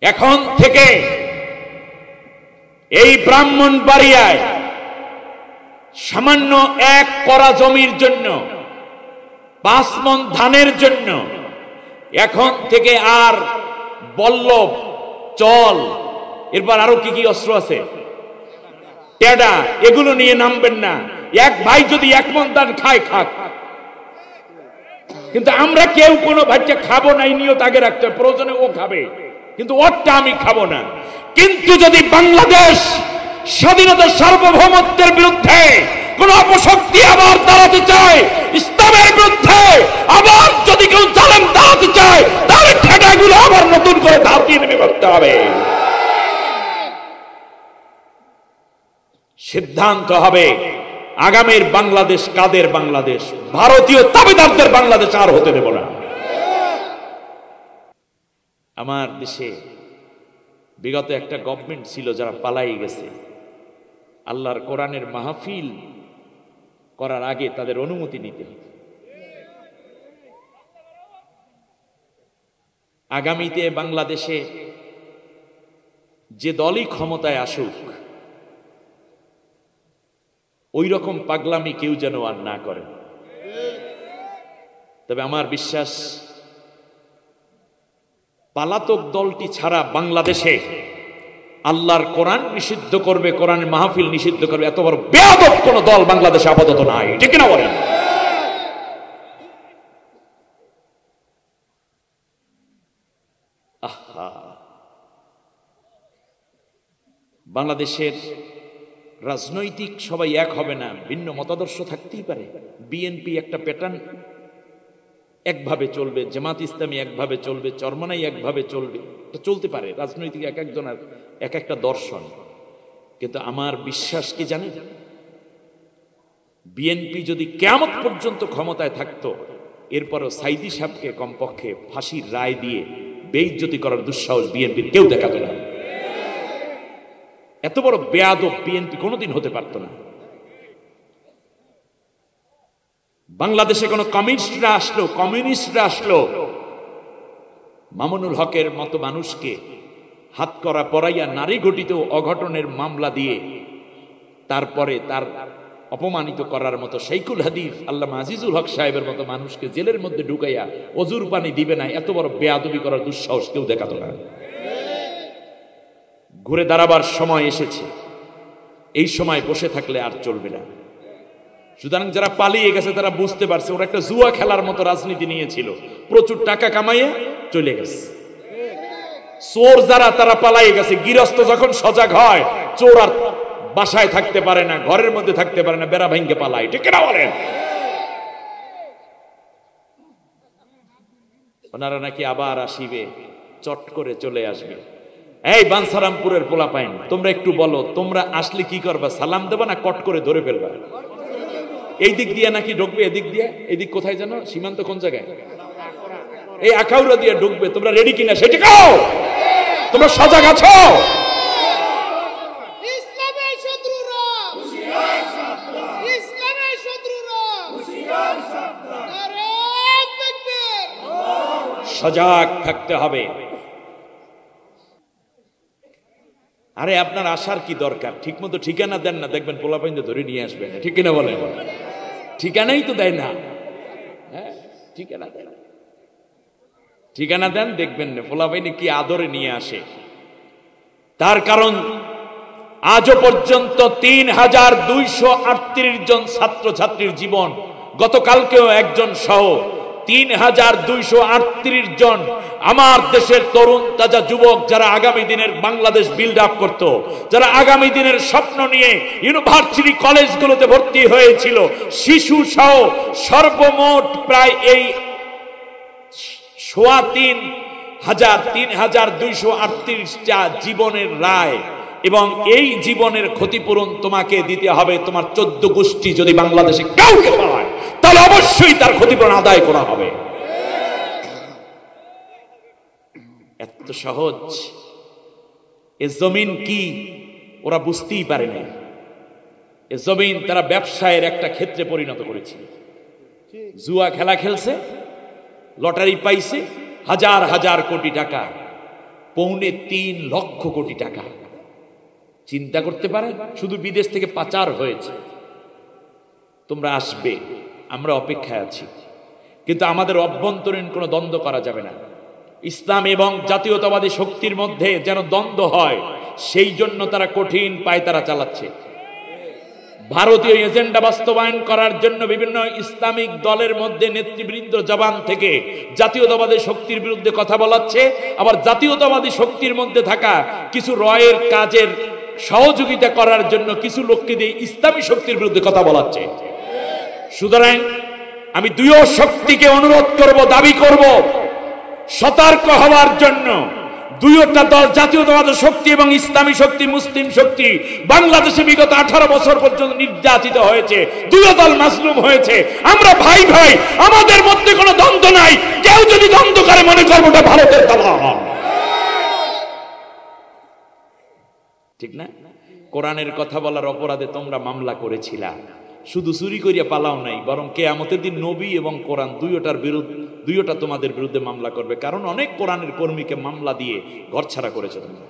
এখন থেকে এই ব্রাহ্মণবাড়িয়ায় সামান্য 1 করা জমির জন্য 5 মণ ধানের জন্য এখন থেকে আর বল্লভ, চল, এরপর আরো কি কি অস্ত্র আছে, টেডা, এগুলো নিয়ে নামবেন না। এক ভাই যদি 1 মণ ধান খায় খাক, কিন্তু আমরা কেউ কোনো ভাইকে খাবো না, এই নিয়ত আগে রাখতে হবে। প্রয়োজনে ও খাবে, কিন্তু ওরটা আমি খাবো না। কিন্তু যদি বাংলাদেশ স্বাধীনতার সার্বভৌমত্বের বিরুদ্ধে কোন অপশক্তি আবার দাঁড়াতে চায়, ইসলামের বিরুদ্ধে আবার যদি কেউ জালেম দাঁড়াতে চায়, তাহলে ঠেকাগুলো আবার নতুন করে ধাপ দিয়ে নেমে করতে হবে। সিদ্ধান্ত হবে আগামীর বাংলাদেশ কাদের বাংলাদেশ? ভারতীয় তাবেদারদের বাংলাদেশ আর হতে দেব না। আমার দেশে বিগত একটা গভর্নমেন্ট ছিল যারা পালাই গেছে। আল্লাহর কোরআনের মাহফিল করার আগে তাদের অনুমতি নিতে হবে। আগামীতে বাংলাদেশে যে দলই ক্ষমতায় আসুক, ওই রকম পাগলামি কেউ যেন আর না করে। তবে আমার বিশ্বাস পালাতক দলটি ছাড়া বাংলাদেশে আল্লাহর কোরআন নিষিদ্ধ করবে, কোরআনের মাহফিল নিষিদ্ধ করবে, এত বড় বেয়াদব কোন দল বাংলাদেশে আপাতত নাই, ঠিক না বলেন? বাংলাদেশের রাজনৈতিক সবাই এক হবে না, ভিন্ন মতাদর্শ থাকতেই পারে। বিএনপি একটা প্যাটার্ন একভাবে চলবে, জামাত ইসলামী একভাবে চলবে, চরমনাই একভাবে চলবে, এটা চলতে পারে। রাজনৈতিক এক একজনের এক একটা দর্শন। কিন্তু আমার বিশ্বাস কি জানেন, বিএনপি যদি কিয়ামত পর্যন্ত ক্ষমতায় থাকতো, এরপরও সাইদি সাহেবকে কমপক্ষে ফাঁসির রায় দিয়ে বেইজ্জতি করার দুঃসাহস বিএনপির কেউ দেখাতো না। এত বড় বেয়াদব বিএনপি কোনোদিন হতে পারত না। বাংলাদেশে কোন কমিউনিস্টরা আসলো মামুনুল হকের মতো মানুষকে হাত করা পরাইয়া নারী ঘটিত অঘটনের মামলা দিয়ে তারপরে তার অপমানিত করার মতো শাইখুল হাদিস আল্লামা আজিজুল হক সাহেবের মতো মানুষকে জেলের মধ্যে ঢুকাইয়া অজুর পানি দিবে না, এত বড় বেয়াদবি করার দুঃসাহস কেউ দেখাতো না। ঘুরে দাঁড়াবার সময় এসেছে, এই সময় বসে থাকলে আর চলবে না। সুতরাং যারা পালিয়ে গেছে তারা বুঝতে পারছে ওরা একটা জুয়া খেলার মতো রাজনীতি নিয়েছিল, প্রচুর টাকা কামাইয়া চলে গেছে। চোর যারা তারা পালিয়ে গেছে। গৃহস্থ যখন সজাগ হয়, চোর আর বাসায় থাকতে পারে না, ঘরের মধ্যে থাকতে পারে না, বেড়া ভাঙ্গে পালায়, ঠিক না বলেন? ওনারা নাকি আবার আসিবে, চট করে চলে আসবে। এই বাঞ্ছারামপুরের পোলাপাইন, তোমরা একটু বলো, তোমরা আসলে কি করবা? সালাম দেবা না কট করে ধরে ফেলবা? এই দিক দিয়ে নাকি ঢুকবে, এদিক দিয়ে, এদিক কোথায় জানো, সীমান্ত কোন জায়গায়, এই আখাউড়া দিয়ে ঢুকবে। তোমরা রেডি কিনা সেটা কাও? তোমরা সজাগ আছো? সজাগ থাকতে হবে। আরে আপনার আসার কি দরকার? ঠিক মতো ঠিকানা দেন না, দেখবেন পোলাপাইন ধরে নিয়ে আসবেন, ঠিক কিনা বলেন? ঠিকানাই তো দেয় না। হ্যাঁ, ঠিকানা দেন, দেখবেন না পোলাপাইনে কি আদরে নিয়ে আসে। তার কারণ আজও পর্যন্ত ৩,২৩৮ জন ছাত্রছাত্রীর জীবন, গতকালকেও একজন সহ ৩,২৩৮ জন আমার দেশের তরুণ তাজা যুবক, যারা আগামী দিনের বাংলাদেশ বিল্ড আপ করত, যারা আগামী দিনের স্বপ্ন নিয়ে ইউনিভার্সিটি কলেজগুলোতে ভর্তি হয়েছিল, শিশু সহ সর্বমোট প্রায় এই ৩,২৩৮টা জীবনের রায়, এবং এই জীবনের ক্ষতিপূরণ তোমাকে দিতে হবে। তোমার 14 গোষ্ঠী যদি বাংলাদেশে কাউকে পায়, তাহলে অবশ্যই তার ক্ষতিপূরণ আদায় করা হবে। এত সহজ। এ জমিন কি ওরা বুঝতেই পারে না। এ জমিন তারা ব্যবসায়ের একটা ক্ষেত্রে পরিণত করেছে। জুয়া খেলা খেলছে, লটারি পাইছে, হাজার হাজার কোটি টাকা, ৩.৫ কোটি টাকা। চিন্তা করতে পারেন, শুধু বিদেশ থেকে পাচার হয়েছে। তোমরা আসবে, আমরা অপেক্ষায় আছি, কিন্তু আমাদের অভ্যন্তরীণ কোনো দ্বন্দ্ব করা যাবে না। ইসলাম এবং জাতীয়তাবাদী শক্তির মধ্যে যেন দ্বন্দ্ব হয়, সেই জন্য তারা কঠিন পায়তারা চালাচ্ছে। ভারতীয় এজেন্ডা বাস্তবায়ন করার জন্য বিভিন্ন ইসলামিক দলের মধ্যে নেতৃবৃন্দ জবান থেকে জাতীয়তাবাদী শক্তির বিরুদ্ধে কথা বলাচ্ছে, আবার জাতীয়তাবাদী শক্তির মধ্যে থাকা কিছু রয়ের কাজের সহযোগিতা করার জন্য কিছু লোককে দিয়ে ইসলামী শক্তির বিরুদ্ধে কথা বলাচ্ছে। সুতরাং আমি দুই শক্তিকে অনুরোধ করব, দাবি করব সতর্ক হওয়ার জন্য। দুইটা দল, জাতীয়তাবাদী শক্তি এবং ইসলামী শক্তি, মুসলিম শক্তি, বাংলাদেশে বিগত 18 বছর পর্যন্ত নির্যাতিত হয়েছে, দুই দল মাজলুম হয়েছে। আমরা ভাই ভাই, আমাদের মধ্যে কোনো দ্বন্দ্ব নাই। কেউ যদি দ্বন্দ্ব করে মনে করবো ওটা ভারতের দালাল, ঠিক না? কোরআনের কথা বলার অপরাধে তোমরা মামলা করেছিলা, শুধু চুরি করিয়া পালাও নাই, বরং কিয়ামতের দিন নবী এবং কোরআন দুইটা তোমাদের বিরুদ্ধে মামলা করবে। কারণ অনেক কোরআনের কর্মীকে মামলা দিয়ে ঘরছাড়া করেছে তোমরা।